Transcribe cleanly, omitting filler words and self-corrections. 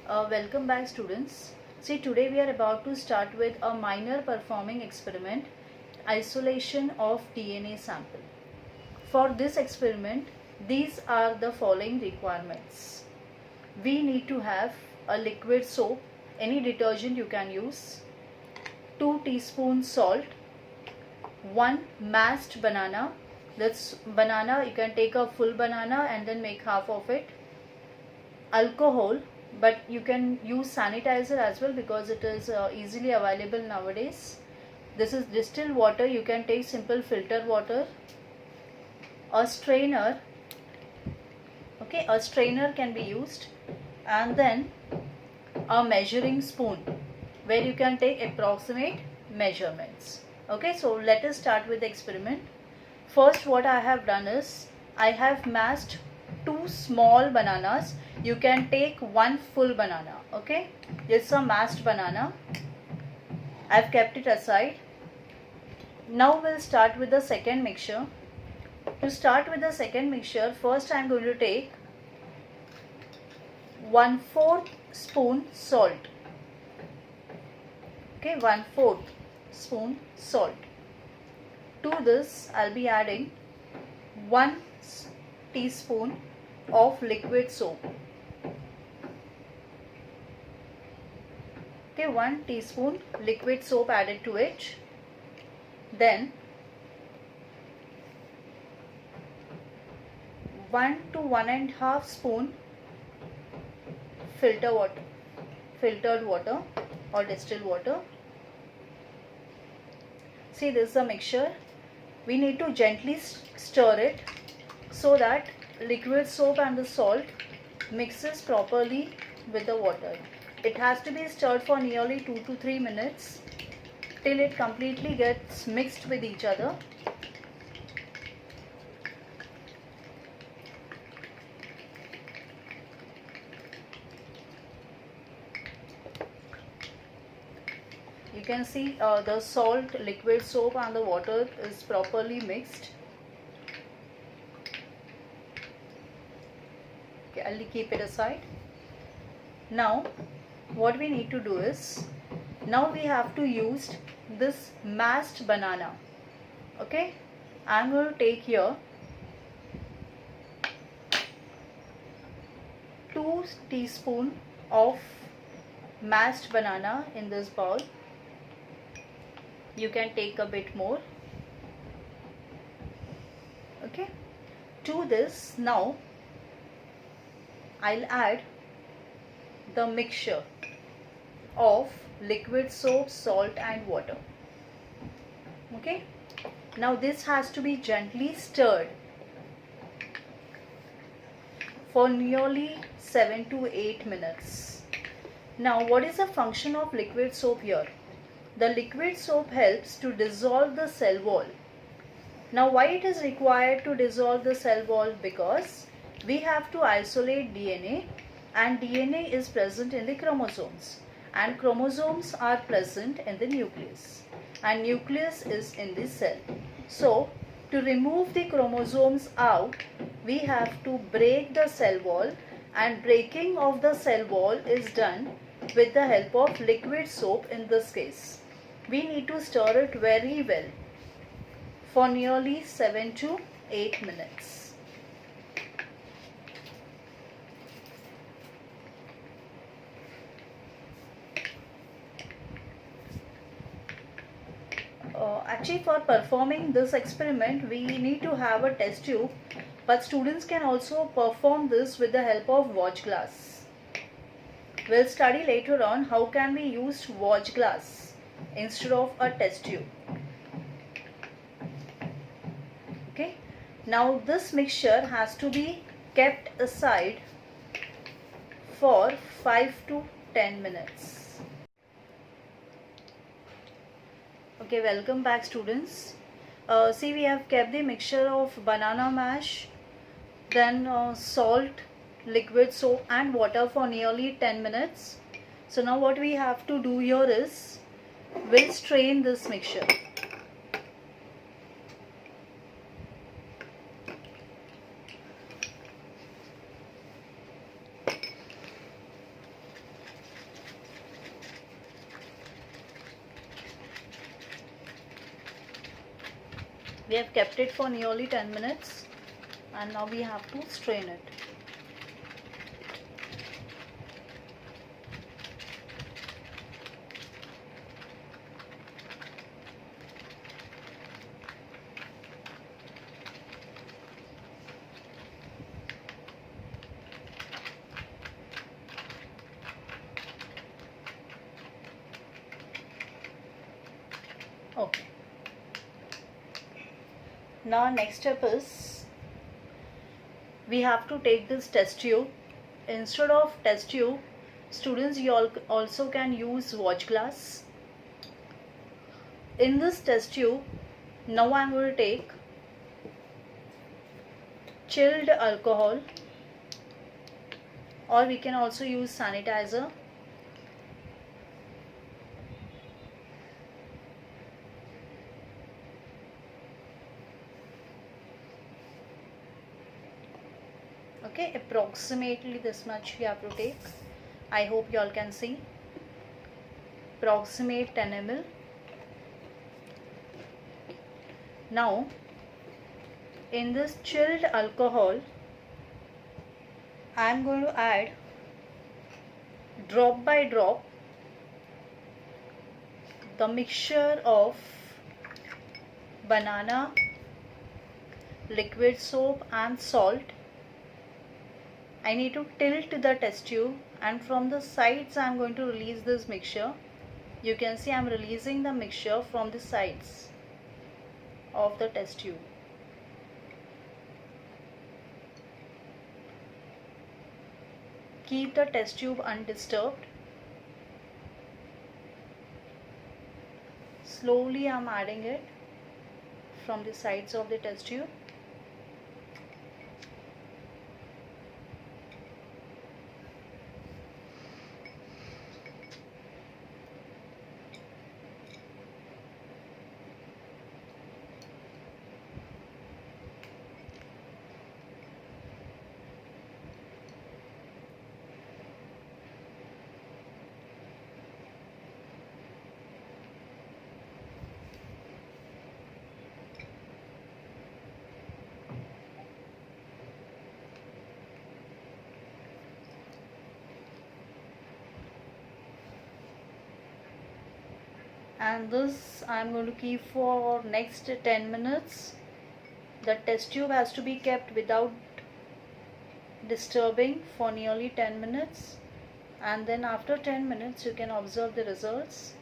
Welcome back, students. See, today we are about to start with a minor performing experiment, isolation of DNA sample. For this experiment, these are the following requirements. We need to have a liquid soap, any detergent you can use, 2 teaspoons salt, 1 mashed banana. This banana, you can take a full banana and then make half of it. Alcohol, but you can use sanitizer as well because it is easily available nowadays. This is distilled water, you can take simple filter water. A strainer, okay, a strainer can be used, and then a measuring spoon where you can take approximate measurements. Okay, so let us start with the experiment. First, what I have done is I have mashed 2 small bananas. You can take 1 full banana. Okay, this is a mashed banana. I've kept it aside. Now we'll start with the second mixture. To start with the second mixture, first I'm going to take 1/4 spoon salt. Okay, 1/4 spoon salt. To this I'll be adding 1 teaspoon of liquid soap. Okay, 1 teaspoon liquid soap added to it. Then 1 to 1.5 spoon filtered water or distilled water. See, this is a mixture. We need to gently stir it so that liquid soap and the salt mixes properly with the water. It has to be stirred for nearly 2 to 3 minutes till it completely gets mixed with each other. You can see the salt, liquid soap and the water is properly mixed. Okay, I'll keep it aside. Now what we need to do is, now we have to use this mashed banana. Okay, I'm going to take here 2 teaspoons of mashed banana in this bowl. You can take a bit more. Okay, to this now I'll add the mixture of liquid soap, salt and water. Okay, now this has to be gently stirred for nearly 7 to 8 minutes. Now what is the function of liquid soap here? The liquid soap helps to dissolve the cell wall. Now why it is required to dissolve the cell wall? Because we have to isolate DNA, and DNA is present in the chromosomes, and chromosomes are present in the nucleus, and nucleus is in the cell. So to remove the chromosomes out, we have to break the cell wall, and breaking of the cell wall is done with the help of liquid soap. In this case, we need to stir it very well for nearly 7 to 8 minutes. Actually, for performing this experiment, we need to have a test tube, but students can also perform this with the help of watch glass. We'll study later on how can we use watch glass instead of a test tube. Okay, now this mixture has to be kept aside for 5 to 10 minutes. Okay, welcome back, students. See, we have kept the mixture of banana mash, then salt, liquid soap and water for nearly 10 minutes. So now what we have to do here is, we'll strain this mixture. We have kept it for nearly 10 minutes and now we have to strain it. Okay. Now next step is we have to take this test tube. Instead of test tube, students, you also can use watch glass. In this test tube, now I am going to take chilled alcohol, or we can also use sanitizer. Okay, approximately this much we have to take. I hope you all can see. Approximate 10 ml. Now, in this chilled alcohol, I am going to add drop by drop the mixture of banana, liquid soap and salt. I need to tilt the test tube and from the sides I am going to release this mixture. You can see I am releasing the mixture from the sides of the test tube. Keep the test tube undisturbed. Slowly I am adding it from the sides of the test tube. And this I am going to keep for next 10 minutes. The test tube has to be kept without disturbing for nearly 10 minutes, and then after 10 minutes you can observe the results.